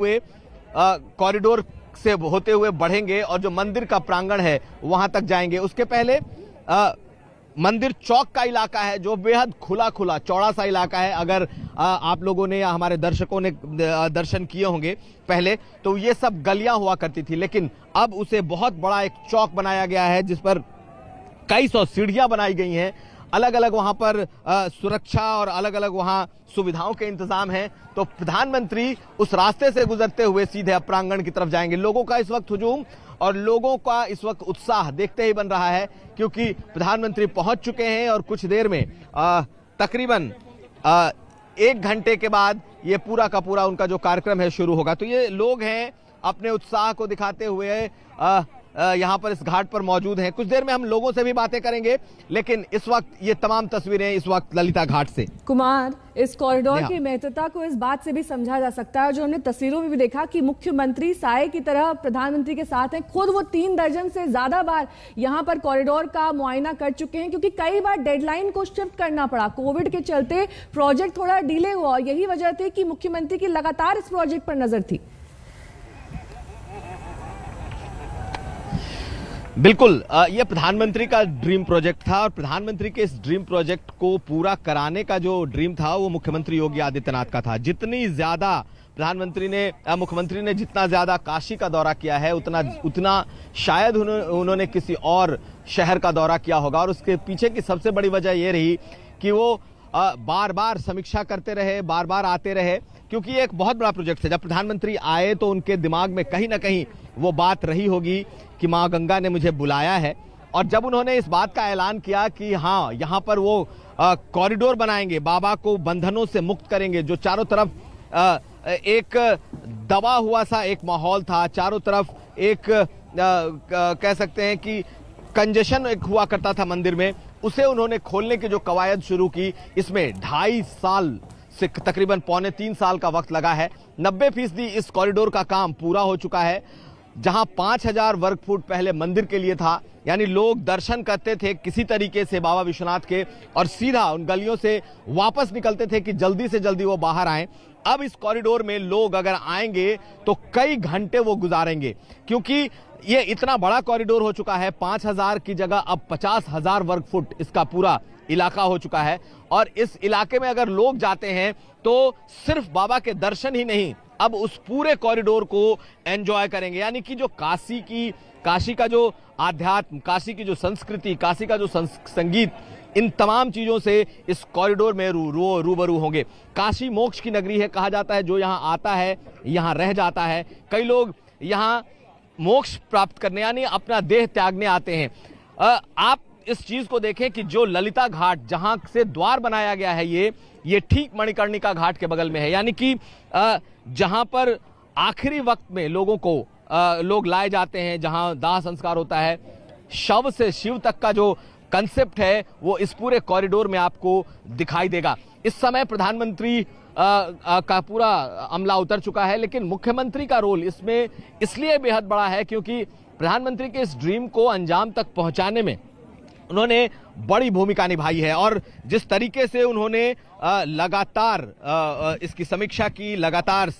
हुए कॉरिडोर से होते हुए बढ़ेंगे और जो मंदिर का प्रांगण है वहां तक जाएंगे। उसके पहले मंदिर चौक का इलाका है जो बेहद खुला खुला चौड़ा सा इलाका है। अगर आप लोगों ने या हमारे दर्शकों ने दर्शन किए होंगे पहले, तो ये सब गलियां हुआ करती थी, लेकिन अब उसे बहुत बड़ा एक चौक बनाया गया है जिस पर कई सौ सीढ़ियां बनाई गई हैं। अलग अलग वहां पर सुरक्षा और अलग अलग वहां सुविधाओं के इंतजाम हैं। तो प्रधानमंत्री उस रास्ते से गुजरते हुए सीधे अब प्रांगण की तरफ जाएंगे। लोगों का इस वक्त हुजूम और लोगों का इस वक्त उत्साह देखते ही बन रहा है, क्योंकि प्रधानमंत्री पहुंच चुके हैं और कुछ देर में तकरीबन 1 घंटे के बाद ये पूरा का पूरा उनका जो कार्यक्रम है शुरू होगा। तो ये लोग हैं अपने उत्साह को दिखाते हुए यहाँ पर इस घाट पर मौजूद हैं। कुछ देर में हम लोगों से भी बातें करेंगे, लेकिन इस वक्त ये तमाम तस्वीरें इस वक्त ललिता घाट से। कुमार, इस कॉरिडोर की महत्वता को इस बात से भी समझा जा सकता है, जो हमने तस्वीरों में भी देखा कि मुख्यमंत्री साए की तरह प्रधानमंत्री के साथ हैं। खुद वो 3 दर्जन से ज्यादा बार यहाँ पर कॉरिडोर का मुआयना कर चुके हैं, क्योंकि कई बार डेडलाइन को शिफ्ट करना पड़ा। कोविड के चलते प्रोजेक्ट थोड़ा डिले हुआ और यही वजह थी कि मुख्यमंत्री की लगातार इस प्रोजेक्ट पर नजर थी। बिल्कुल, ये प्रधानमंत्री का ड्रीम प्रोजेक्ट था और प्रधानमंत्री के इस ड्रीम प्रोजेक्ट को पूरा कराने का जो ड्रीम था वो मुख्यमंत्री योगी आदित्यनाथ का था। जितनी ज्यादा मुख्यमंत्री ने जितना ज्यादा काशी का दौरा किया है उतना शायद उन्होंने किसी और शहर का दौरा किया होगा। और उसके पीछे की सबसे बड़ी वजह ये रही कि वो बार बार समीक्षा करते रहे, बार बार आते रहे, क्योंकि ये एक बहुत बड़ा प्रोजेक्ट है। जब प्रधानमंत्री आए तो उनके दिमाग में कहीं ना कहीं वो बात रही होगी कि माँ गंगा ने मुझे बुलाया है। और जब उन्होंने इस बात का ऐलान किया कि हाँ, यहाँ पर वो कॉरिडोर बनाएंगे, बाबा को बंधनों से मुक्त करेंगे, जो चारों तरफ एक दबा हुआ सा एक माहौल था, चारों तरफ एक कह सकते हैं कि कंजेशन एक हुआ करता था मंदिर में, उसे उन्होंने खोलने की जो कवायद शुरू की, इसमें 2.5 साल से तकरीबन 2.25 साल का वक्त लगा है। 90% इस कॉरिडोर का काम पूरा हो चुका है। जहां 5000 वर्ग फुट पहले मंदिर के लिए था, यानी लोग दर्शन करते थे किसी तरीके से बाबा विश्वनाथ के और सीधा उन गलियों से वापस निकलते थे कि जल्दी से जल्दी वो बाहर आए। अब इस कॉरिडोर में लोग अगर आएंगे तो कई घंटे वो गुजारेंगे, क्योंकि ये इतना बड़ा कॉरिडोर हो चुका है। 5000 की जगह अब 50,000 वर्ग फुट इसका पूरा इलाका हो चुका है। और इस इलाके में अगर लोग जाते हैं तो सिर्फ बाबा के दर्शन ही नहीं, अब उस पूरे कॉरिडोर को एंजॉय करेंगे। यानी कि जो काशी का जो आध्यात्म, काशी की जो संस्कृति, काशी का जो संगीत, इन तमाम चीजों से इस कॉरिडोर में रूबरू होंगे। काशी मोक्ष की नगरी है कहा जाता है। जो यहाँ आता है यहाँ रह जाता है। कई लोग यहाँ मोक्ष प्राप्त करने यानी अपना देह त्यागने आते हैं। आप इस चीज को देखें कि जो ललिता घाट जहां से द्वार बनाया गया है, ये ठीक मणिकर्णिका घाट के बगल में है। यानी कि जहां पर आखिरी वक्त में लोगों को लोग लाए जाते हैं, जहां दाह संस्कार होता है, शव से शिव तक का जो कंसेप्ट है वो इस पूरे कॉरिडोर में आपको दिखाई देगा। इस समय प्रधानमंत्री का पूरा अमला उतर चुका है, लेकिन मुख्यमंत्री का रोल इसमें इसलिए बेहद बड़ा है क्योंकि प्रधानमंत्री के इस ड्रीम को अंजाम तक पहुंचाने में उन्होंने बड़ी भूमिका निभाई है। और जिस तरीके से उन्होंने लगातार इसकी समीक्षा की, लगातार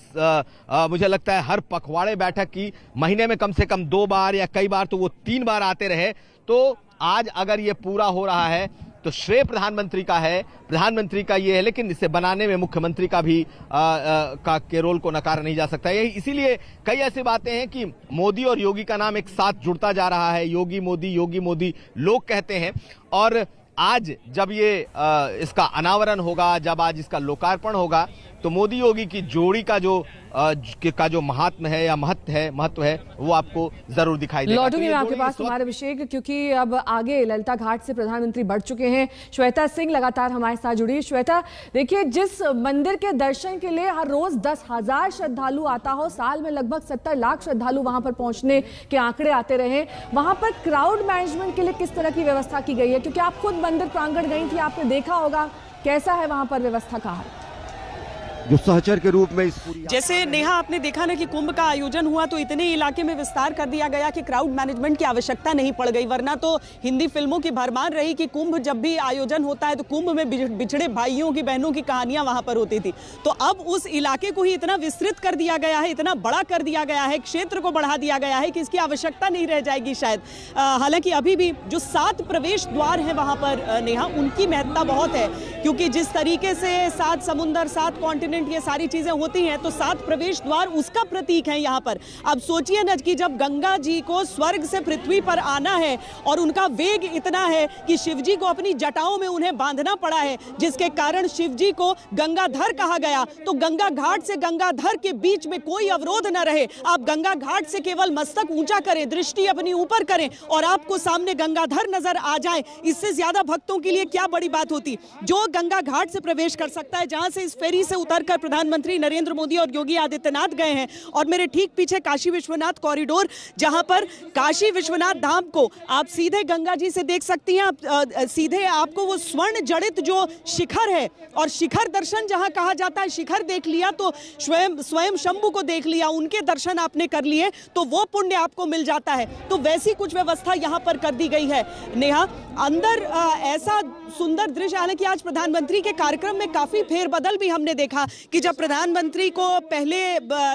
मुझे लगता है हर पखवाड़े बैठक की, महीने में कम से कम 2 बार या कई बार तो वो 3 बार आते रहे। तो आज अगर ये पूरा हो रहा है तो श्रेय प्रधानमंत्री का है, प्रधानमंत्री का ये है, लेकिन इसे बनाने में मुख्यमंत्री का भी के रोल को नकारा नहीं जा सकता। यही इसीलिए कई ऐसी बातें हैं कि मोदी और योगी का नाम एक साथ जुड़ता जा रहा है। योगी मोदी लोग कहते हैं। और आज जब ये इसका अनावरण होगा, जब आज इसका लोकार्पण होगा, तो मोदी योगी की जोड़ी का जो महात्म है या महत्व है वो आपको जरूर दिखाई देगा। लौटूंगी मैं आपके पास कुमार अभिषेक, क्योंकि अब आगे ललिता घाट से प्रधानमंत्री बढ़ चुके हैं। श्वेता सिंह लगातार हमारे साथ जुड़ी। श्वेता, देखिए, जिस मंदिर के दर्शन के लिए हर रोज 10,000 श्रद्धालु आता हो, साल में लगभग 70 लाख श्रद्धालु वहां पर पहुंचने के आंकड़े आते रहे, वहां पर क्राउड मैनेजमेंट के लिए किस तरह की व्यवस्था की गई है? क्योंकि आप खुद मंदिर प्रांगण गई थी, आपने देखा होगा कैसा है वहां पर व्यवस्था का हाल। जो सहचर के रूप में इस पूरी जैसे नेहा आपने देखा ना कि कुंभ का आयोजन हुआ तो इतने इलाके में विस्तार कर दिया गया कि क्राउड मैनेजमेंट की आवश्यकता नहीं पड़ गई, वरना तो हिंदी फिल्मों की भरमार रही कि कुंभ जब भी आयोजन होता है तो कुंभ में बिछड़े भाइयों की बहनों की कहानियां वहां पर होती थी। तो अब उस इलाके को ही इतना विस्तृत कर दिया गया है, इतना बड़ा कर दिया गया है, क्षेत्र को बढ़ा दिया गया है कि इसकी आवश्यकता नहीं रह जाएगी शायद। हालांकि अभी भी जो 7 प्रवेश द्वार हैं वहां पर नेहा, उनकी महत्ता बहुत है, क्योंकि जिस तरीके से 7 समुंदर 7 कॉन्टिनेंट ये सारी चीजें होती हैं तो 7 प्रवेश द्वार उसका प्रतीक है यहाँ पर। अब सोचिए ना कि जब गंगा जी को स्वर्ग से पृथ्वी पर आना है और उनका वेग इतना है कि शिव जी को अपनी जटाओं में उन्हें बांधना पड़ा है, जिसके कारण शिव जी को गंगाधर कहा गया। तो गंगा घाट से गंगाधर के बीच में कोई अवरोध न रहे, आप गंगा घाट से केवल मस्तक ऊंचा करें, दृष्टि अपनी ऊपर करें और आपको सामने गंगाधर नजर आ जाए। इससे ज्यादा भक्तों के लिए क्या बड़ी बात होती। जो गंगा घाट से प्रवेश कर सकता है, जहां से इस फेरी से उतरकर प्रधानमंत्री नरेंद्र मोदी और योगी आदित्यनाथ गए हैं, और मेरे ठीक पीछे काशी विश्वनाथ कॉरिडोर, जहां पर काशी विश्वनाथ धाम को आप सीधे गंगा जी से देख सकती हैं। आप सीधे आपको वो स्वर्ण जड़ित जो शिखर है, और शिखर दर्शन जहां कहा जाता है, शिखर देख लिया तो स्वयं शंभू को देख लिया, उनके दर्शन आपने कर लिए तो वो पुण्य आपको मिल जाता है। तो वैसी कुछ व्यवस्था यहां पर कर दी गई है नेहा। अंदर ऐसा सुंदर दृश्य, हालांकि आज प्रधानमंत्री के कार्यक्रम में काफी फेरबदल भी हमने देखा कि जब प्रधानमंत्री को पहले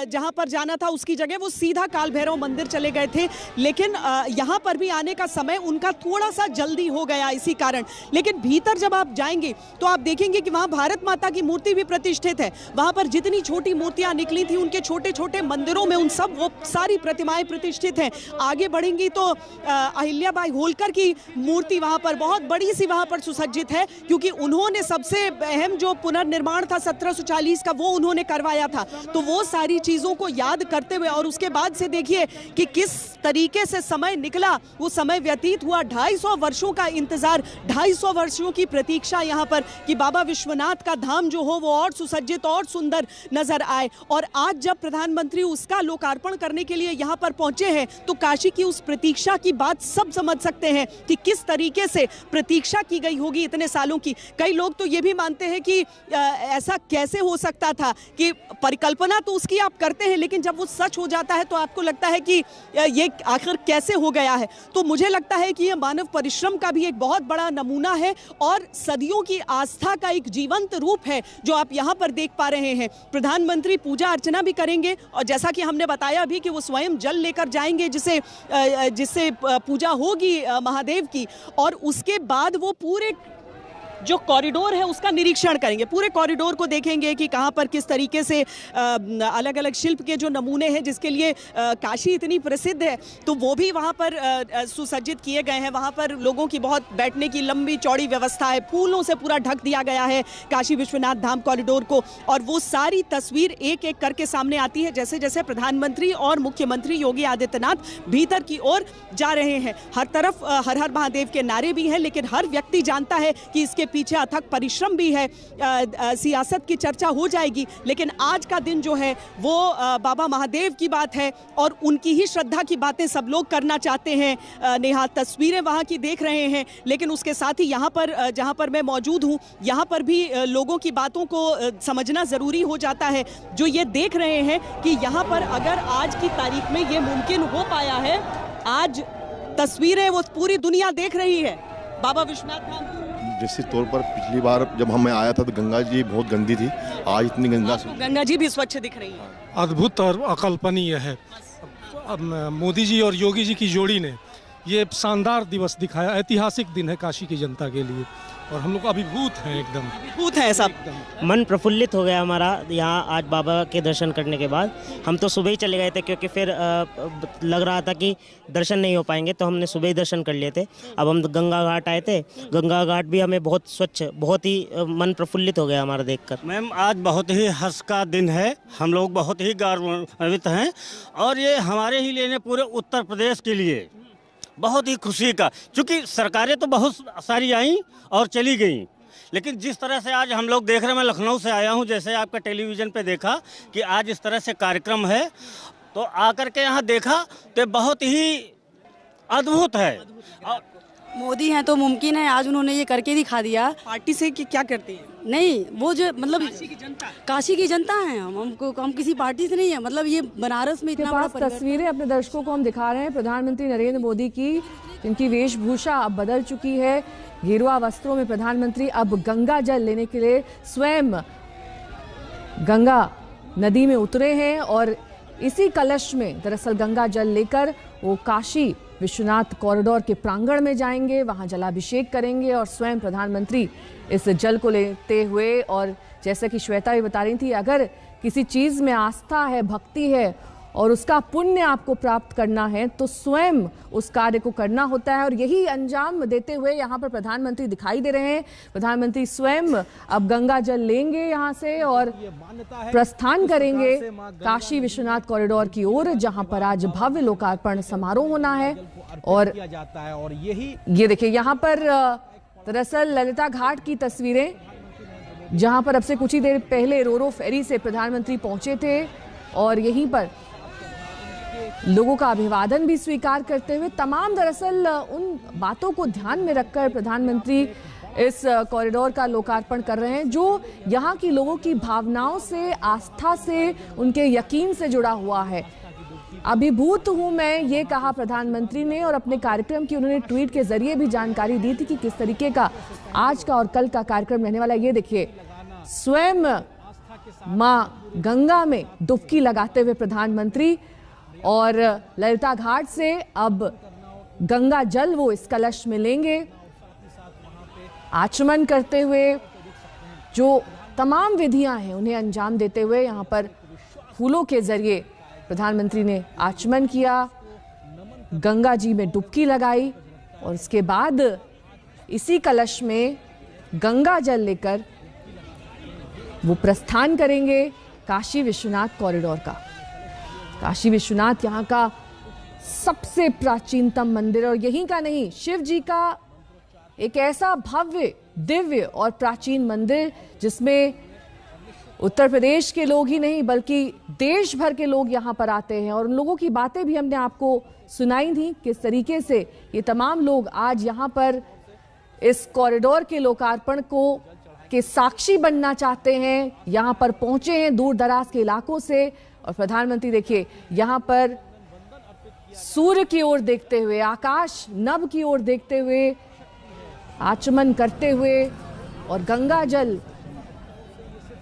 जहां पर जाना था उसकी जगह वो सीधा काल भैरव मंदिर चले गए थे, लेकिन यहां पर भी आने का समय उनका थोड़ा सा जल्दी हो गया इसी कारण। लेकिन भीतर जब आप जाएंगे तो आप देखेंगे कि वहां भारत माता की मूर्ति भी प्रतिष्ठित है। वहां पर जितनी छोटी मूर्तियां निकली थी उनके छोटे छोटे मंदिरों में उन सब वो सारी प्रतिमाएं प्रतिष्ठित हैं। आगे बढ़ेंगी तो अहिल्याबाई होलकर की मूर्ति वहां पर बहुत बड़ी सी वहां पर सुसज्जित है, क्योंकि उन्होंने सबसे अहम जो पुनर्निर्माण था 1740 का वो उन्होंने करवाया था। तो वो सारी चीजों को याद करते हुए, और उसके बाद से देखिए कि किस तरीके से समय निकला, वो समय व्यतीत हुआ। 250 वर्षों का इंतजार, 250 वर्षों की प्रतीक्षा यहाँ पर कि बाबा विश्वनाथ का धाम जो हो वो और सुसज्जित और सुंदर नजर आए। और आज जब प्रधानमंत्री उसका लोकार्पण करने के लिए यहाँ पर पहुंचे हैं तो काशी की उस प्रतीक्षा की बात सब समझ सकते हैं कि किस तरीके से प्रतीक्षा की गई होगी इतने सालों की। कई लोग तो ये भी मानते हैं कि ऐसा कैसे हो सकता था, कि परिकल्पना तो उसकी आप करते हैं लेकिन जब वो सच हो जाता है तो आपको लगता है कि ये आखिर कैसे हो गया है। तो मुझे लगता है कि ये मानव परिश्रम का भी एक बहुत बड़ा नमूना है और सदियों की आस्था का एक जीवंत रूप है जो आप यहाँ पर देख पा रहे हैं। प्रधानमंत्री पूजा अर्चना भी करेंगे और जैसा कि हमने बताया भी कि वो स्वयं जल लेकर जाएंगे जिससे पूजा होगी महादेव की, और उसके बाद वो पूरे जो कॉरिडोर है उसका निरीक्षण करेंगे। पूरे कॉरिडोर को देखेंगे कि कहां पर किस तरीके से अलग अलग शिल्प के जो नमूने हैं जिसके लिए काशी इतनी प्रसिद्ध है तो वो भी वहां पर सुसज्जित किए गए हैं। वहां पर लोगों की बहुत बैठने की लंबी चौड़ी व्यवस्था है, फूलों से पूरा ढक दिया गया है काशी विश्वनाथ धाम कॉरिडोर को, और वो सारी तस्वीर एक एक करके सामने आती है जैसे जैसे प्रधानमंत्री और मुख्यमंत्री योगी आदित्यनाथ भीतर की ओर जा रहे हैं। हर तरफ हर हर महादेव के नारे भी हैं, लेकिन हर व्यक्ति जानता है कि इसके पीछे अथक परिश्रम भी है। सियासत की चर्चा हो जाएगी, लेकिन आज का दिन जो है वो बाबा महादेव की बात है और उनकी ही श्रद्धा की बातें सब लोग करना चाहते हैं। नेहा, तस्वीरें वहां की देख रहे हैं, लेकिन उसके साथ ही यहाँ पर जहाँ पर मैं मौजूद हूँ यहाँ पर भी लोगों की बातों को समझना जरूरी हो जाता है, जो ये देख रहे हैं कि यहाँ पर अगर आज की तारीख में ये मुमकिन हो पाया है, आज तस्वीरें वो पूरी दुनिया देख रही है बाबा विश्वनाथ धाम की। निश्चित तौर पर पिछली बार जब हमें आया था तो गंगा जी बहुत गंदी थी, आज इतनी गंगा जी भी स्वच्छ दिख रही है। अद्भुत और अकल्पनीय है। अब मोदी जी और योगी जी की जोड़ी ने ये शानदार दिवस दिखाया, ऐतिहासिक दिन है काशी की जनता के लिए और हम लोग अभिभूत हैं, एकदम अभिभूत हैं सब। मन प्रफुल्लित हो गया हमारा यहाँ आज बाबा के दर्शन करने के बाद। हम तो सुबह ही चले गए थे क्योंकि फिर लग रहा था कि दर्शन नहीं हो पाएंगे, तो हमने सुबह ही दर्शन कर लिए थे। अब हम गंगा घाट आए थे, गंगा घाट भी हमें बहुत स्वच्छ, बहुत ही मन प्रफुल्लित हो गया हमारा देखकर। मैम, आज बहुत ही हर्ष का दिन है, हम लोग बहुत ही गौरवान्वित हैं और ये हमारे ही लिए पूरे उत्तर प्रदेश के लिए बहुत ही खुशी का, क्योंकि सरकारें तो बहुत सारी आईं और चली गईं, लेकिन जिस तरह से आज हम लोग देख रहे हैं, मैं लखनऊ से आया हूं, जैसे आपका टेलीविज़न पे देखा कि आज इस तरह से कार्यक्रम है, तो आकर के यहाँ देखा तो बहुत ही अद्भुत है। मोदी हैं तो मुमकिन है, आज उन्होंने ये करके दिखा दिया। पार्टी से कि क्या करती है? नहीं, वो जो मतलब काशी की जनता है, हम किसी पार्टी से नहीं है। मतलब ये बनारस में इतना बड़ा तस्वीरें अपने दर्शकों को हम दिखा रहे हैं प्रधानमंत्री नरेंद्र मोदी की, जिनकी वेशभूषा अब बदल चुकी है। गेरुआ वस्त्रों में प्रधानमंत्री अब गंगा जल लेने के लिए स्वयं गंगा नदी में उतरे हैं और इसी कलश में दरअसल गंगा जल लेकर वो काशी विश्वनाथ कॉरिडोर के प्रांगण में जाएंगे, वहां जलाभिषेक करेंगे और स्वयं प्रधानमंत्री इस जल को लेते हुए, और जैसा कि श्वेता भी बता रही थी, अगर किसी चीज में आस्था है, भक्ति है और उसका पुण्य आपको प्राप्त करना है तो स्वयं उस कार्य को करना होता है और यही अंजाम देते हुए यहाँ पर प्रधानमंत्री दिखाई दे रहे हैं। प्रधानमंत्री स्वयं अब गंगा जल लेंगे यहाँ से और प्रस्थान करेंगे काशी विश्वनाथ कॉरिडोर की ओर, जहाँ पर आज भव्य लोकार्पण समारोह होना है। और ये देखिए यहाँ पर दरअसल ललिता घाट की तस्वीरें, जहाँ पर अब से कुछ ही देर पहले रोरो फेरी से प्रधानमंत्री पहुंचे थे और यहीं पर लोगों का अभिवादन भी स्वीकार करते हुए तमाम दरअसल उन बातों को ध्यान में रखकर प्रधानमंत्री इस कॉरिडोर का लोकार्पण कर रहे हैं जो यहाँ की लोगों की भावनाओं से, आस्था से, उनके यकीन से जुड़ा हुआ है। अभिभूत हूं मैं, ये कहा प्रधानमंत्री ने और अपने कार्यक्रम की उन्होंने ट्वीट के जरिए भी जानकारी दी थी कि किस तरीके का आज का और कल का कार्यक्रम रहने वाला। ये देखिए स्वयं माँ गंगा में डुबकी लगाते हुए प्रधानमंत्री और ललिता घाट से अब गंगा जल वो इस कलश में लेंगे, आचमन करते हुए जो तमाम विधियां हैं उन्हें अंजाम देते हुए यहाँ पर फूलों के जरिए प्रधानमंत्री ने आचमन किया, गंगा जी में डुबकी लगाई और उसके बाद इसी कलश में गंगा जल लेकर वो प्रस्थान करेंगे काशी विश्वनाथ कॉरिडोर का। काशी विश्वनाथ यहाँ का सबसे प्राचीनतम मंदिर और यहीं का नहीं, शिव जी का एक ऐसा भव्य, दिव्य और प्राचीन मंदिर जिसमें उत्तर प्रदेश के लोग ही नहीं बल्कि देश भर के लोग यहाँ पर आते हैं। और उन लोगों की बातें भी हमने आपको सुनाई थी, किस तरीके से ये तमाम लोग आज यहाँ पर इस कॉरिडोर के लोकार्पण को के साक्षी बनना चाहते हैं, यहाँ पर पहुंचे हैं दूर दराज के इलाकों से। और प्रधानमंत्री देखिए यहाँ पर सूर्य की ओर देखते हुए, आकाश नभ की ओर देखते हुए, आचमन करते हुए और गंगा जल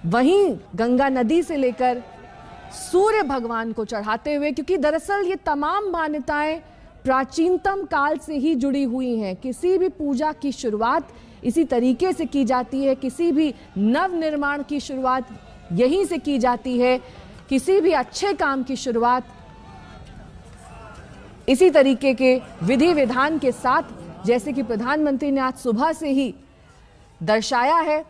वहीं गंगा नदी से लेकर सूर्य भगवान को चढ़ाते हुए, क्योंकि दरअसल ये तमाम मान्यताएं प्राचीनतम काल से ही जुड़ी हुई हैं। किसी भी पूजा की शुरुआत इसी तरीके से की जाती है, किसी भी नव निर्माण की शुरुआत यहीं से की जाती है, किसी भी अच्छे काम की शुरुआत इसी तरीके के विधि विधान के साथ, जैसे कि प्रधानमंत्री ने आज सुबह से ही दर्शाया है।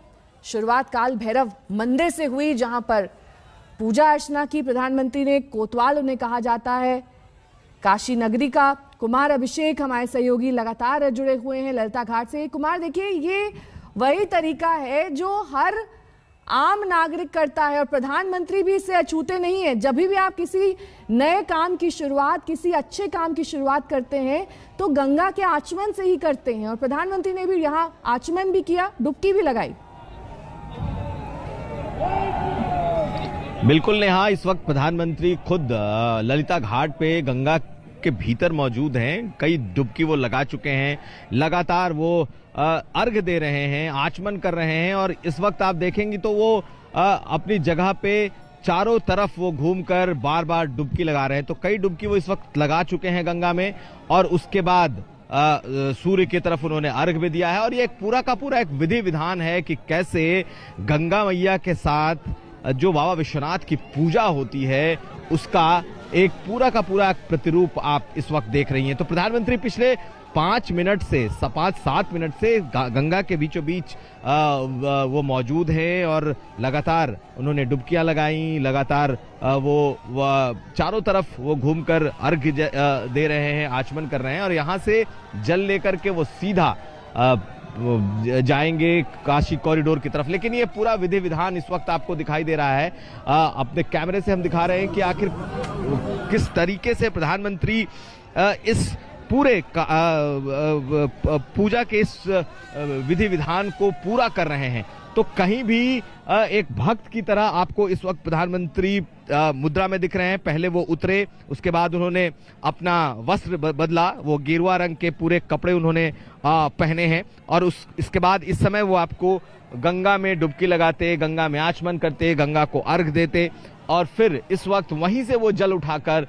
शुरुआत काल भैरव मंदिर से हुई, जहां पर पूजा अर्चना की प्रधानमंत्री ने। कोतवाल उन्हें कहा जाता है। काशी नगरी का कुमार अभिषेक हमारे सहयोगी लगातार जुड़े हुए हैं ललिता घाट से। कुमार देखिए, ये वही तरीका है जो हर आम नागरिक करता है और प्रधानमंत्री भी इससे अछूते नहीं है। जब भी आप किसी नए काम की शुरुआत, किसी अच्छे काम की शुरुआत करते हैं तो गंगा के आचमन से ही करते हैं और प्रधानमंत्री ने भी यहाँ आचमन भी किया, डुबकी भी लगाई। बिल्कुल नेहा, इस वक्त प्रधानमंत्री खुद ललिता घाट पे गंगा के भीतर मौजूद हैं। कई डुबकी वो लगा चुके हैं, लगातार वो अर्घ दे रहे हैं, आचमन कर रहे हैं और इस वक्त आप देखेंगे तो वो अपनी जगह पे चारों तरफ वो घूमकर बार बार डुबकी लगा रहे हैं। तो कई डुबकी वो इस वक्त लगा चुके हैं गंगा में और उसके बाद सूर्य की तरफ उन्होंने अर्घ भी दिया है। और ये पूरा का पूरा एक विधि विधान है कि कैसे गंगा मैया के साथ जो बाबा विश्वनाथ की पूजा होती है उसका एक पूरा का पूरा प्रतिरूप आप इस वक्त देख रही हैं। तो प्रधानमंत्री पिछले 5-7 मिनट से गंगा के बीचों बीच वो मौजूद है और लगातार उन्होंने डुबकियां लगाई, लगातार वो चारों तरफ वो घूमकर अर्घ दे रहे हैं, आचमन कर रहे हैं और यहाँ से जल लेकर के वो सीधा जाएंगे काशी कॉरिडोर की तरफ। लेकिन ये पूरा विधि विधान इस वक्त आपको दिखाई दे रहा है। अपने कैमरे से हम दिखा रहे हैं कि आखिर किस तरीके से प्रधानमंत्री इस पूरे पूजा के इस विधि विधान को पूरा कर रहे हैं, तो कहीं भी एक भक्त की तरह आपको इस वक्त प्रधानमंत्री मुद्रा में दिख रहे हैं। पहले वो उतरे, उसके बाद उन्होंने अपना वस्त्र बदला, वो गेरुआ रंग के पूरे कपड़े उन्होंने पहने हैं, और इसके बाद इस समय वो आपको गंगा में डुबकी लगाते, गंगा में आचमन करते, गंगा को अर्घ देते, और फिर इस वक्त वहीं से वो जल उठाकर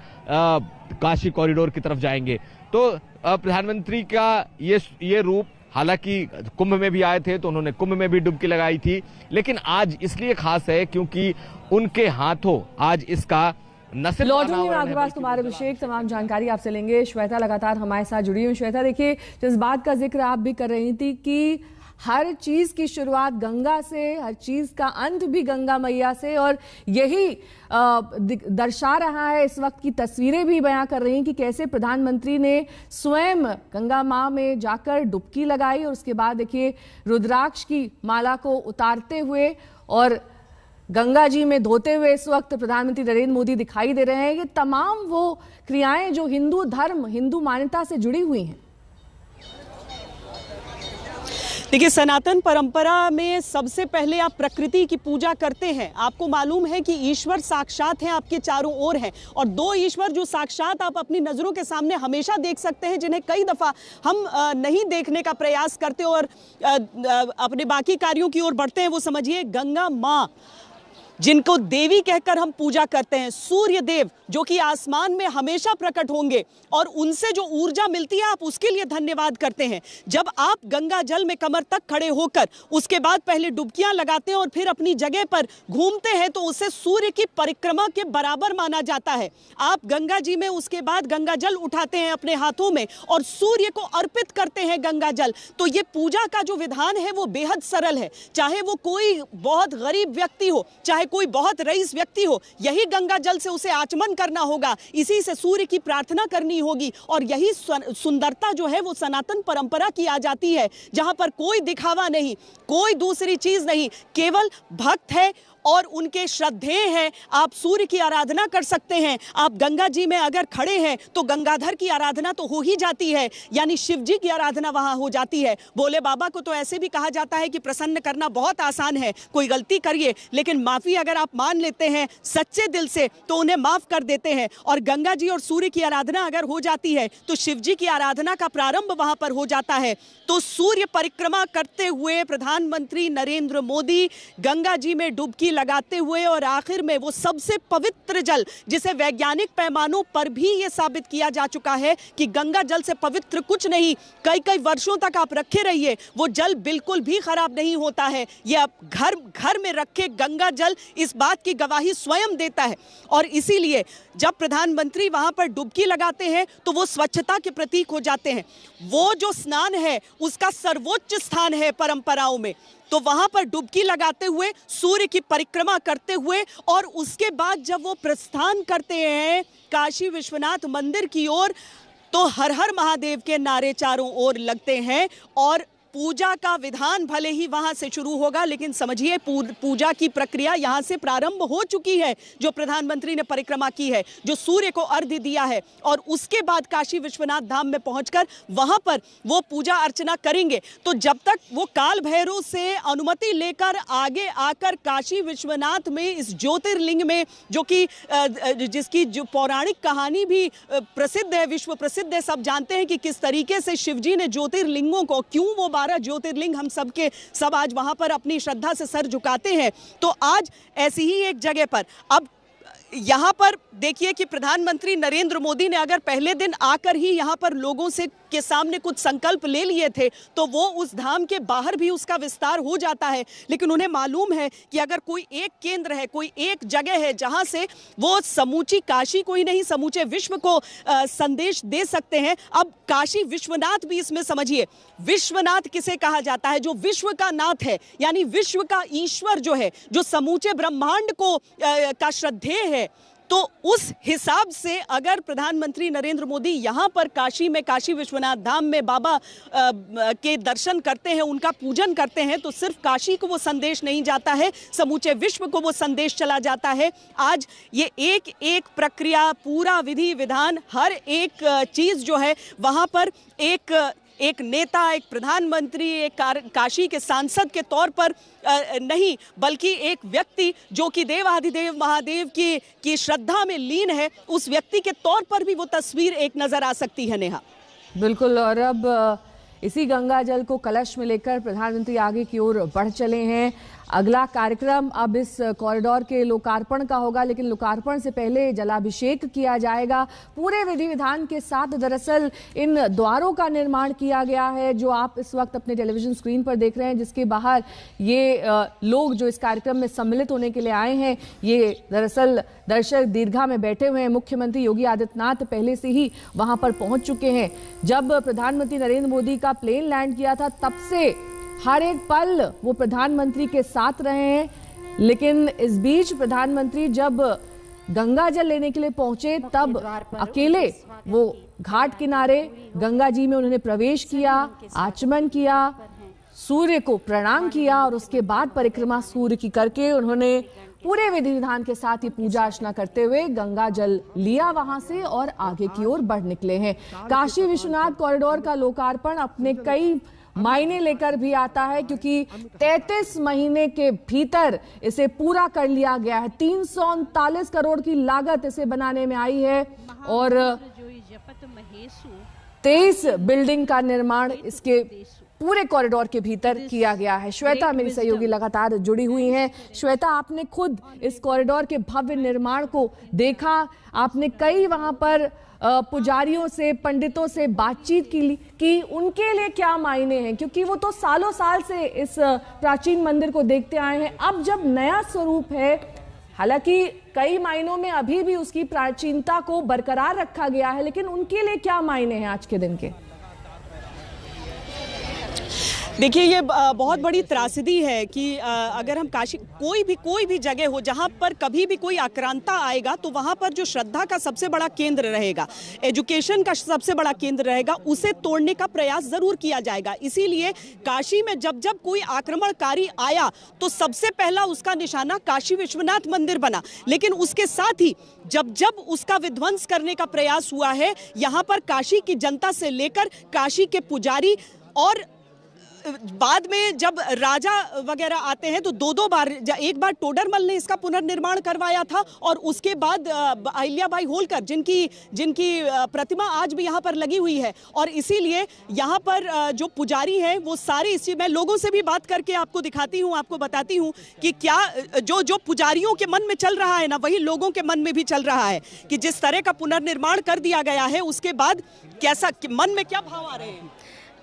काशी कॉरिडोर की तरफ जाएंगे। तो प्रधानमंत्री का ये रूप, हालांकि कुंभ में भी आए थे तो उन्होंने कुंभ में भी डुबकी लगाई थी, लेकिन आज इसलिए खास है क्योंकि उनके हाथों आज इसका लौटूंगी कुमार अभिषेक, तमाम जानकारी आपसे लेंगे। श्वेता लगातार हमारे साथ जुड़ी हुई। श्वेता, देखिए जिस बात का जिक्र आप भी कर रही थी कि हर चीज की शुरुआत गंगा से, हर चीज का अंत भी गंगा मैया से, और यही दर्शा रहा है, इस वक्त की तस्वीरें भी बयां कर रही हैं कि कैसे प्रधानमंत्री ने स्वयं गंगा मां में जाकर डुबकी लगाई, और उसके बाद देखिए रुद्राक्ष की माला को उतारते हुए और गंगा जी में धोते हुए इस वक्त प्रधानमंत्री नरेंद्र मोदी दिखाई दे रहे हैं। ये तमाम वो क्रियाएं जो हिंदू धर्म, हिंदू मान्यता से जुड़ी हुई हैं। देखिए, सनातन परंपरा में सबसे पहले आप प्रकृति की पूजा करते हैं। आपको मालूम है कि ईश्वर साक्षात हैं, आपके चारों ओर हैं, और दो ईश्वर जो साक्षात आप अपनी नज़रों के सामने हमेशा देख सकते हैं, जिन्हें कई दफ़ा हम नहीं देखने का प्रयास करते और अपने बाकी कार्यों की ओर बढ़ते हैं। वो समझिए गंगा माँ, जिनको देवी कहकर हम पूजा करते हैं, सूर्य देव जो कि आसमान में हमेशा प्रकट होंगे, और उनसे जो ऊर्जा मिलती है आप उसके लिए धन्यवाद करते हैं। जब आप गंगा जल में कमर तक खड़े होकर उसके बाद पहले डुबकियां लगाते हैं और फिर अपनी जगह पर घूमते हैं, तो उसे सूर्य की परिक्रमा के बराबर माना जाता है। आप गंगा जी में उसके बाद गंगा जल उठाते हैं अपने हाथों में और सूर्य को अर्पित करते हैं गंगा जल। तो ये पूजा का जो विधान है वो बेहद सरल है। चाहे वो कोई बहुत गरीब व्यक्ति हो, चाहे कोई बहुत रईस व्यक्ति हो, यही गंगा जल से उसे आचमन करना होगा, इसी से सूर्य की प्रार्थना करनी होगी, और यही सुंदरता जो है वो सनातन परंपरा की आ जाती है, जहां पर कोई दिखावा नहीं, कोई दूसरी चीज नहीं, केवल भक्त है और उनके श्रद्धेय हैं। आप सूर्य की आराधना कर सकते हैं। आप गंगा जी में अगर खड़े हैं तो गंगाधर की आराधना तो हो ही जाती है, यानी शिव जी की आराधना वहां हो जाती है। भोले बाबा को तो ऐसे भी कहा जाता है कि प्रसन्न करना बहुत आसान है, कोई गलती करिए लेकिन माफी अगर आप मान लेते हैं सच्चे दिल से तो उन्हें माफ कर देते हैं। और गंगा जी और सूर्य की आराधना अगर हो जाती है तो शिव जी की आराधना का प्रारंभ वहां पर हो जाता है। तो सूर्य परिक्रमा करते हुए प्रधानमंत्री नरेंद्र मोदी गंगा जी में डुबकी लगाते हुए, और आखिर में वो सबसे पवित्र जल, जिसे वैज्ञानिक पैमानों पर भी ये साबित किया जा चुका है कि गंगा जल से पवित्र कुछ नहीं, कई कई वर्षों तक आप रखे रहिए वो जल बिल्कुल भी खराब नहीं होता है। ये आप घर में रखे गंगा जल इस बात की गवाही स्वयं देता है। और इसीलिए जब प्रधानमंत्री वहां पर डुबकी लगाते हैं तो वो स्वच्छता के प्रतीक हो जाते हैं। वो जो स्नान है उसका सर्वोच्च स्थान है परंपराओं में, तो वहां पर डुबकी लगाते हुए, सूर्य की परिक्रमा करते हुए, और उसके बाद जब वो प्रस्थान करते हैं काशी विश्वनाथ मंदिर की ओर, तो हर हर महादेव के नारे चारों ओर लगते हैं। और पूजा का विधान भले ही वहां से शुरू होगा, लेकिन समझिए पूजा की प्रक्रिया यहां से प्रारंभ हो चुकी है। जो प्रधानमंत्री ने परिक्रमा की है, जो सूर्य को अर्घ्य दिया है, और उसके बाद काशी विश्वनाथ धाम में पहुंचकर वहां पर वो पूजा अर्चना करेंगे। तो जब तक वो काल भैरव से अनुमति लेकर आगे आकर काशी विश्वनाथ में इस ज्योतिर्लिंग में, जो कि जिसकी जो पौराणिक कहानी भी प्रसिद्ध है, विश्व प्रसिद्ध है, सब जानते हैं कि किस तरीके से शिवजी ने ज्योतिर्लिंगों को, क्यों वो 12 ज्योतिर्लिंग हम सब आज वहां पर अपनी श्रद्धा से सर झुकाते हैं। तो आज ऐसी ही एक जगह पर अब यहाँ पर देखिए कि प्रधानमंत्री नरेंद्र मोदी ने अगर पहले दिन आकर ही यहाँ पर लोगों से के सामने कुछ संकल्प ले लिए थे तो वो उस धाम के बाहर भी उसका विस्तार हो जाता है। लेकिन उन्हें मालूम है कि अगर कोई एक केंद्र है, कोई एक जगह है जहाँ से वो समूची काशी को ही नहीं समूचे विश्व को संदेश दे सकते हैं। अब काशी विश्वनाथ भी इसमें समझिए, विश्वनाथ किसे कहा जाता है? जो विश्व का नाथ है, यानी विश्व का ईश्वर जो है, जो समूचे ब्रह्मांड को का श्रद्धेय है, तो उस हिसाब से अगर प्रधानमंत्री नरेंद्र मोदी यहाँ पर काशी में, काशी विश्वनाथ धाम में बाबा के दर्शन करते हैं, उनका पूजन करते हैं, तो सिर्फ काशी को वो संदेश नहीं जाता है, समूचे विश्व को वो संदेश चला जाता है। आज ये एक एक प्रक्रिया, पूरा विधि विधान, हर एक चीज़ जो है वहाँ पर एक नेता, एक प्रधानमंत्री, एक काशी के सांसद के तौर पर नहीं, बल्कि एक व्यक्ति जो कि देवाधिदेव महादेव की श्रद्धा में लीन है, उस व्यक्ति के तौर पर भी वो तस्वीर एक नजर आ सकती है। नेहा, बिल्कुल। और अब इसी गंगा जल को कलश में लेकर प्रधानमंत्री आगे की ओर बढ़ चले हैं। अगला कार्यक्रम अब इस कॉरिडोर के लोकार्पण का होगा, लेकिन लोकार्पण से पहले जलाभिषेक किया जाएगा। पूरे विधि विधान के साथ दरअसल इन द्वारों का निर्माण किया गया है, जो आप इस वक्त अपने टेलीविजन स्क्रीन पर देख रहे हैं, जिसके बाहर ये लोग जो इस कार्यक्रम में सम्मिलित होने के लिए आए हैं, ये दरअसल दर्शक दीर्घा में बैठे हुए हैं। मुख्यमंत्री योगी आदित्यनाथ पहले से ही वहां पर पहुंच चुके हैं। जब प्रधानमंत्री नरेंद्र मोदी का प्लेन लैंड किया था, तब से हर एक पल वो प्रधानमंत्री के साथ रहे हैं। लेकिन इस बीच प्रधानमंत्री जब गंगा जल लेने के लिए पहुंचे, तब अकेले वो घाट किनारे गंगा जी में उन्होंने प्रवेश किया, आचमन किया, सूर्य को प्रणाम किया और उसके बाद परिक्रमा सूर्य की करके उन्होंने पूरे विधि विधान के साथ ही पूजा अर्चना करते हुए गंगा जल लिया वहां से और आगे की ओर बढ़ निकले हैं। काशी विश्वनाथ कॉरिडोर का लोकार्पण अपने कई मायने लेकर भी आता है, क्योंकि 33 महीने के भीतर इसे पूरा कर लिया गया है। 339 करोड़ की लागत इसे बनाने में आई है और 23 बिल्डिंग का निर्माण इसके पूरे कॉरिडोर के भीतर किया गया है। श्वेता मेरी सहयोगी लगातार जुड़ी हुई हैं। श्वेता, आपने खुद इस कॉरिडोर के भव्य निर्माण को देखा, आपने कई वहां पर पुजारियों से, पंडितों से बातचीत की उनके लिए क्या मायने हैं, क्योंकि वो तो सालों साल से इस प्राचीन मंदिर को देखते आए हैं। अब जब नया स्वरूप है, हालांकि कई मायनों में अभी भी उसकी प्राचीनता को बरकरार रखा गया है, लेकिन उनके लिए क्या मायने हैं आज के दिन के? देखिए, ये बहुत बड़ी त्रासदी है कि अगर हम काशी कोई भी जगह हो जहाँ पर कभी भी कोई आक्रांता आएगा, तो वहाँ पर जो श्रद्धा का सबसे बड़ा केंद्र रहेगा, एजुकेशन का सबसे बड़ा केंद्र रहेगा, उसे तोड़ने का प्रयास जरूर किया जाएगा। इसीलिए काशी में जब कोई आक्रमणकारी आया तो सबसे पहला उसका निशाना काशी विश्वनाथ मंदिर बना। लेकिन उसके साथ ही जब उसका विध्वंस करने का प्रयास हुआ है, यहाँ पर काशी की जनता से लेकर काशी के पुजारी और बाद में जब राजा वगैरह आते हैं तो दो बार, एक बार टोडरमल ने इसका पुनर्निर्माण करवाया था और उसके बाद अहिल्याबाई होलकर जिनकी प्रतिमा आज भी यहाँ पर लगी हुई है। और इसीलिए यहाँ पर जो पुजारी हैं वो सारे, इसी मैं लोगों से भी बात करके आपको दिखाती हूँ, आपको बताती हूँ कि क्या जो पुजारियों के मन में चल रहा है ना, वही लोगों के मन में भी चल रहा है कि जिस तरह का पुनर्निर्माण कर दिया गया है, उसके बाद कैसा मन में क्या भाव आ रहे हैं।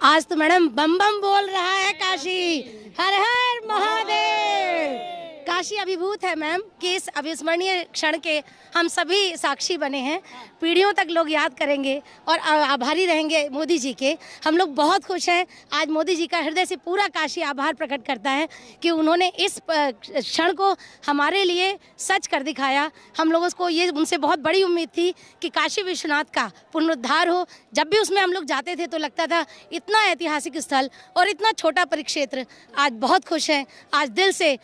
आज तो मैडम बम बम बोल रहा है काशी, हर हर महादेव। काशी अभिभूत है मैम कि इस अविस्मरणीय क्षण के हम सभी साक्षी बने हैं। पीढ़ियों तक लोग याद करेंगे और आभारी रहेंगे मोदी जी के। हम लोग बहुत खुश हैं। आज मोदी जी का हृदय से पूरा काशी आभार प्रकट करता है कि उन्होंने इस क्षण को हमारे लिए सच कर दिखाया। हम लोगों को ये उनसे बहुत बड़ी उम्मीद थी कि काशी विश्वनाथ का पुनरुद्धार हो। जब भी उसमें हम लोग जाते थे तो लगता था इतना ऐतिहासिक स्थल और इतना छोटा परिक्षेत्र। आज बहुत खुश हैं। आज दिल से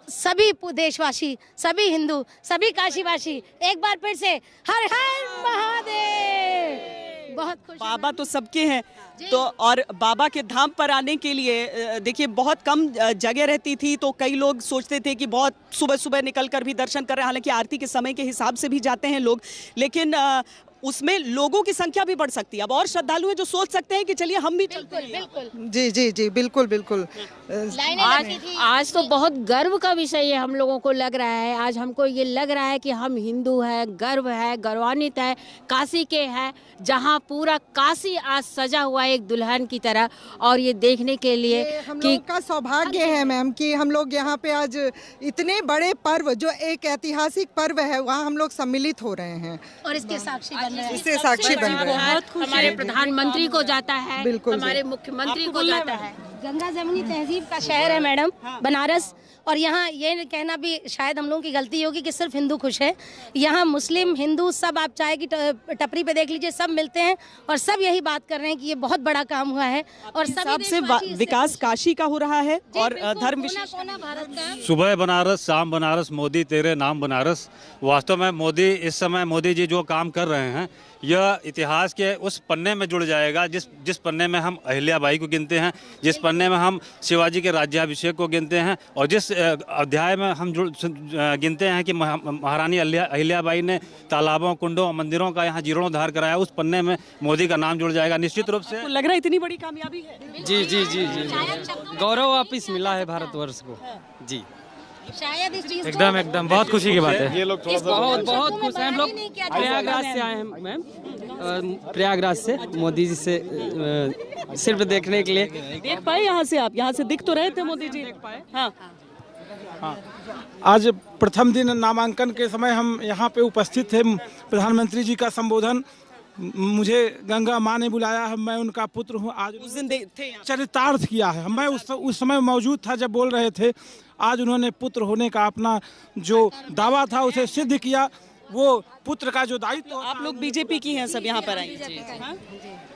सभी देशवासी, सभी हिंदू, सभी काशीवासी एक बार फिर से हर हर महादेव। बहुत खुश। बाबा तो सबके हैं, तो और बाबा के धाम पर आने के लिए देखिए बहुत कम जगह रहती थी, तो कई लोग सोचते थे कि बहुत सुबह सुबह निकल कर भी दर्शन कर रहे हैं। हालांकि आरती के समय के हिसाब से भी जाते हैं लोग, लेकिन उसमें लोगों की संख्या भी बढ़ सकती है। अब और श्रद्धालु हैं जो सोच सकते हैं कि चलिए हम भी चलते हैं। बिल्कुल जी जी जी बिल्कुल बिल्कुल। आज तो बहुत गर्व का विषय है हम लोगों को लग रहा है। आज हमको ये लग रहा है कि हम हिंदू हैं, गर्व है, गौरवान्वित है, काशी के हैं, जहाँ पूरा काशी आज सजा हुआ है एक दुल्हन की तरह। और ये देखने के लिए हम लोग का सौभाग्य है मैम कि हम लोग यहाँ पे आज इतने बड़े पर्व, जो एक ऐतिहासिक पर्व है, वहाँ हम लोग सम्मिलित हो रहे हैं और इसके साक्षी इससे साक्षी बन रहे हैं। हमारे प्रधानमंत्री को जाता है, हमारे मुख्यमंत्री को जाता है। गंगा जमुनी तहजीब का शहर है मैडम बनारस। और यहाँ ये कहना भी शायद हम लोगों की गलती होगी कि सिर्फ हिंदू खुश है। यहाँ मुस्लिम हिंदू सब, आप चाय की टपरी पे देख लीजिए, सब मिलते हैं और सब यही बात कर रहे हैं कि ये बहुत बड़ा काम हुआ है और सबसे विकास काशी का हो रहा है और धर्म विशेष भारत का। सुबह बनारस शाम बनारस, मोदी तेरे नाम बनारस। वास्तव में मोदी इस समय मोदी जी जो काम कर रहे हैं यह इतिहास के उस पन्ने में जुड़ जाएगा जिस पन्ने में हम अहिल्याबाई को गिनते हैं, जिस पन्ने में हम शिवाजी के राज्याभिषेक को गिनते हैं और जिस अध्याय में हम गिनते हैं कि महारानी अहिल्याबाई ने तालाबों, कुंडों, मंदिरों का यहाँ जीर्णोद्धार कराया, उस पन्ने में मोदी का नाम जुड़ जाएगा निश्चित रूप से। लग रहा है इतनी बड़ी कामयाबी है। जी जी जी जी, गौरव वापिस मिला है भारतवर्ष को। जी शायद इस चीज एकदम बहुत खुशी की बात है। ये लोग बहुत खुश हैं हम लोग। प्रयागराज से आए हैं मैम, प्रयागराज से मोदी जी से सिर्फ देखने के लिए। देख पाए यहाँ से? आप यहाँ से दिख तो रहे थे मोदी जी? हाँ। आज प्रथम दिन नामांकन के समय हम यहाँ पे उपस्थित थे। प्रधानमंत्री जी का संबोधन मुझे गंगा माँ ने बुलाया है, मैं उनका पुत्र हूँ। आज उस दिन थे चरितार्थ किया है। मैं उस समय मौजूद था जब बोल रहे थे। आज उन्होंने पुत्र होने का अपना जो दावा था उसे सिद्ध किया। वो पुत्र का जो दायित्व। तो आप लोग बीजेपी की हैं सब यहाँ पर आए?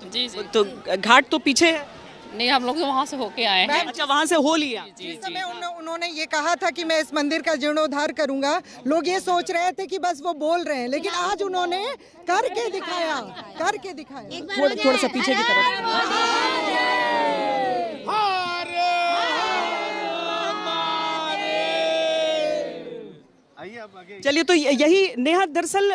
जी जी। तो घाट तो पीछे है? नहीं, हम लोग तो वहाँ से होके आए हैं। अच्छा, वहाँ से हो लिया। जिस समय उन्होंने ये कहा था कि मैं इस मंदिर का जीर्णोद्धार करूंगा, लोग ये सोच रहे थे कि बस वो बोल रहे हैं, लेकिन आज उन्होंने करके दिखाया। थोड़ा सा पीछे की तरफ। चलिए, तो यही नेहा दरअसल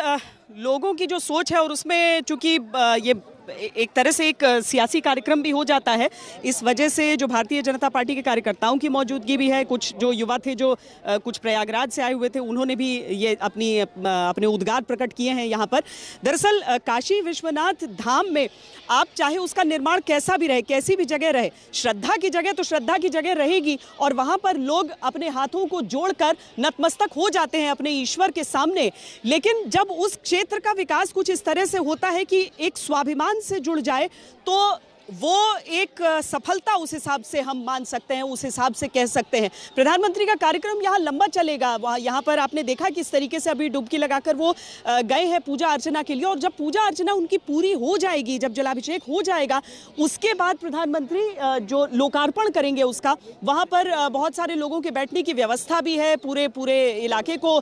लोगों की जो सोच है और उसमें चूंकि ये एक तरह से एक सियासी कार्यक्रम भी हो जाता है, इस वजह से जो भारतीय जनता पार्टी के कार्यकर्ताओं की मौजूदगी भी है। कुछ जो युवा थे जो कुछ प्रयागराज से आए हुए थे, उन्होंने भी ये अपने उद्गार प्रकट किए हैं यहाँ पर। दरअसल काशी विश्वनाथ धाम में आप चाहे उसका निर्माण कैसा भी रहे, कैसी भी जगह रहे, श्रद्धा की जगह तो श्रद्धा की जगह रहेगी और वहाँ पर लोग अपने हाथों को जोड़कर नतमस्तक हो जाते हैं अपने ईश्वर के सामने। लेकिन जब उस क्षेत्र का विकास कुछ इस तरह से होता है कि एक स्वाभिमान से जुड़ जाए, तो वो एक सफलता उस हिसाब से हम मान सकते हैं, उस हिसाब से कह सकते हैं। प्रधानमंत्री का कार्यक्रम यहाँ लंबा चलेगा। वहाँ यहाँ पर आपने देखा किस तरीके से अभी डुबकी लगाकर वो गए हैं पूजा अर्चना के लिए, और जब पूजा अर्चना उनकी पूरी हो जाएगी, जब जलाभिषेक हो जाएगा, उसके बाद प्रधानमंत्री जो लोकार्पण करेंगे उसका, वहाँ पर बहुत सारे लोगों के बैठने की व्यवस्था भी है। पूरे इलाके को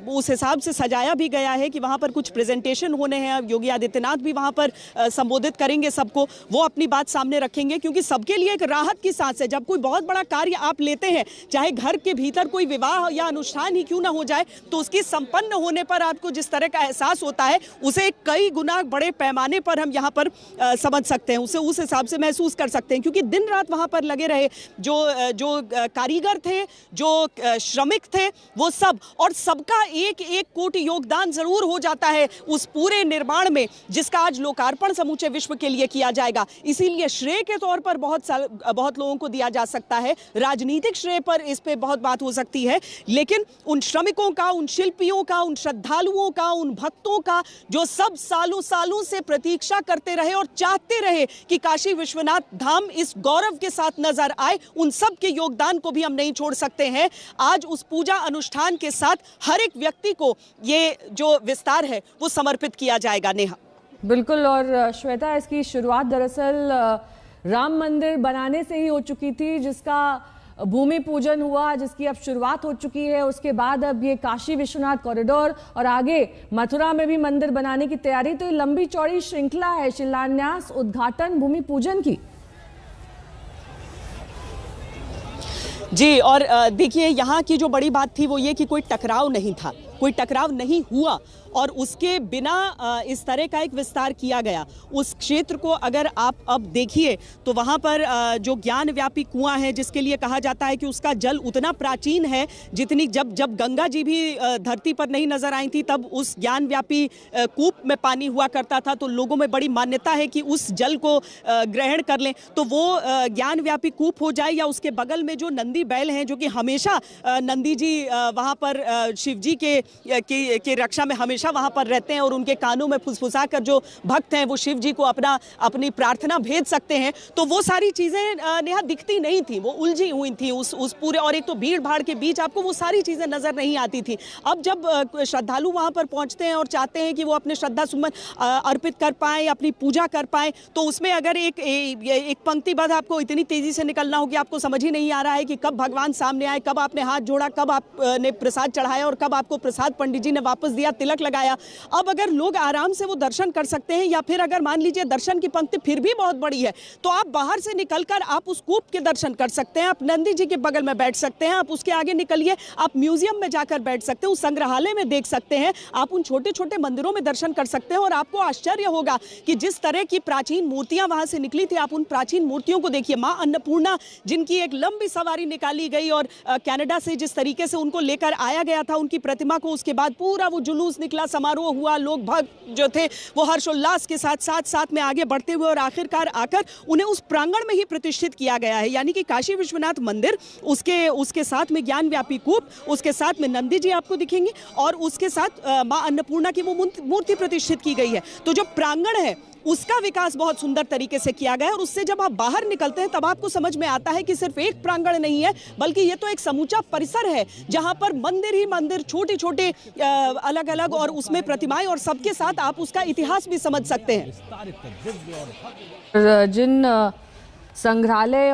उस हिसाब से सजाया भी गया है कि वहाँ पर कुछ प्रेजेंटेशन होने हैं। योगी आदित्यनाथ भी वहाँ पर संबोधित करेंगे सबको, वो अपनी बात सामने रखेंगे, क्योंकि सबके लिए एक राहत की सांस है। जब कोई बहुत बड़ा कार्य आप लेते हैं, चाहे घर के भीतर कोई विवाह या अनुष्ठान ही क्यों ना हो जाए, तो उसकी संपन्न होने पर आपको जिस तरह का एहसास होता है, उसे कई गुना बड़े पैमाने पर हम यहाँ पर समझ सकते हैं, उसे उस हिसाब से महसूस कर सकते हैं। क्योंकि दिन रात वहाँ पर लगे रहे जो कारीगर थे, जो श्रमिक थे, वो सब, और सबका एक एक कोटि योगदान जरूर हो जाता है उस पूरे निर्माण में, जिसका आज लोकार्पण समूचे विश्व के लिए किया जाएगा। इसीलिए श्रेय के तौर पर बहुत लोगों को दिया जा सकता है, राजनीतिक श्रेय पर इस पे बहुत बात हो सकती है, लेकिन उन श्रमिकों का, उन शिल्पियों का, उन श्रद्धालुओं का, उन भक्तों का, जो सब सालों से प्रतीक्षा करते रहे और चाहते रहे कि काशी विश्वनाथ धाम इस गौरव के साथ नजर आए, उन सब के योगदान को भी हम नहीं छोड़ सकते हैं। आज उस पूजा अनुष्ठान के साथ हर एक व्यक्ति को ये जो विस्तार है वो समर्पित किया जाएगा। नेहा, बिल्कुल। और श्वेता, इसकी शुरुआत दरअसल राम मंदिर बनाने से ही हो चुकी थी, जिसका भूमि पूजन हुआ, जिसकी अब शुरुआत हो चुकी है। उसके बाद अब ये काशी विश्वनाथ कॉरिडोर और आगे मथुरा में भी मंदिर बनाने की तैयारी। तो ये लंबी चौड़ी श्रृंखला है शिलान्यास, उद्घाटन, भूमि पूजन की। जी, और देखिए यहाँ की जो बड़ी बात थी वो ये कि कोई टकराव नहीं था, कोई टकराव नहीं हुआ, और उसके बिना इस तरह का एक विस्तार किया गया। उस क्षेत्र को अगर आप अब देखिए तो वहाँ पर जो ज्ञान व्यापी कुआं है, जिसके लिए कहा जाता है कि उसका जल उतना प्राचीन है जितनी जब गंगा जी भी धरती पर नहीं नजर आई थी, तब उस ज्ञान व्यापी कूप में पानी हुआ करता था। तो लोगों में बड़ी मान्यता है कि उस जल को ग्रहण कर लें तो वो ज्ञान व्यापी कूप हो जाए, या उसके बगल में जो नंदी बैल हैं, जो कि हमेशा नंदी जी वहाँ पर शिव जी के की रक्षा में हमेशा वहाँ पर रहते हैं और उनके कानों में फुसफुसा कर जो भक्त हैं वो शिव जी को अपनी प्रार्थना भेज सकते हैं। तो वो सारी चीज़ें नेहा दिखती नहीं थी, वो उलझी हुई थी उस पूरे, और एक तो भीड़ भाड़ के बीच आपको वो सारी चीज़ें नज़र नहीं आती थी। अब जब श्रद्धालु वहाँ पर पहुँचते हैं और चाहते हैं कि वो अपने श्रद्धा सुमन अर्पित कर पाएँ, अपनी पूजा कर पाएँ, तो उसमें अगर एक पंक्तिबद्ध आपको इतनी तेज़ी से निकलना हो कि आपको समझ ही नहीं आ रहा है कि कब भगवान सामने आए, कब आपने हाथ जोड़ा, कब आपने प्रसाद चढ़ाया और कब आपको प्रसाद पंडित जी ने वापस दिया, तिलक लगाया। अब अगर लोग आराम से वो दर्शन कर सकते हैं, या फिर अगर मान लीजिए दर्शन की पंक्ति फिर भी बहुत बड़ी है, तो आप बाहर से निकलकर आप उस कूप के दर्शन कर सकते हैं, आप नंदी जी के बगल में बैठ सकते हैं, आप उसके आगे निकलिए, आप म्यूजियम में जाकर बैठ सकते हैं, उस संग्रहालय में देख सकते हैं, आप उन छोटे छोटे मंदिरों में दर्शन कर सकते हैं। और आपको आश्चर्य होगा कि जिस तरह की प्राचीन मूर्तियां वहां से निकली थी, आप उन प्राचीन मूर्तियों को देखिए। मां अन्नपूर्णा जिनकी एक लंबी सवारी निकाली गई और कनाडा से जिस तरीके से उनको लेकर आया गया था उनकी प्रतिमा को, उसके बाद पूरा वो जुलूस निकला, समारोह हुआ, लोग भक्त जो थे वो हर्षोल्लास के साथ में आगे बढ़ते हुए और आखिरकार आकर उन्हें उस प्रांगण में ही प्रतिष्ठित किया गया है। यानी कि काशी विश्वनाथ मंदिर, उसके साथ में ज्ञान व्यापी कूप, उसके साथ में नंदी जी आपको दिखेंगे और उसके साथ मां अन्नपूर्णा की वो मूर्ति प्रतिष्ठित की गई है। तो जो प्रांगण है उसका विकास बहुत सुंदर तरीके से किया गया है, और उससे जब आप बाहर निकलते हैं तब आपको समझ में आता है कि सिर्फ एक प्रांगण नहीं है, बल्कि ये तो एक समूचा परिसर है जहां पर मंदिर ही मंदिर, छोटे छोटे अलग अलग, और उसमें प्रतिमाएं, और सबके साथ आप उसका इतिहास भी समझ सकते हैं। जिन संग्रहालय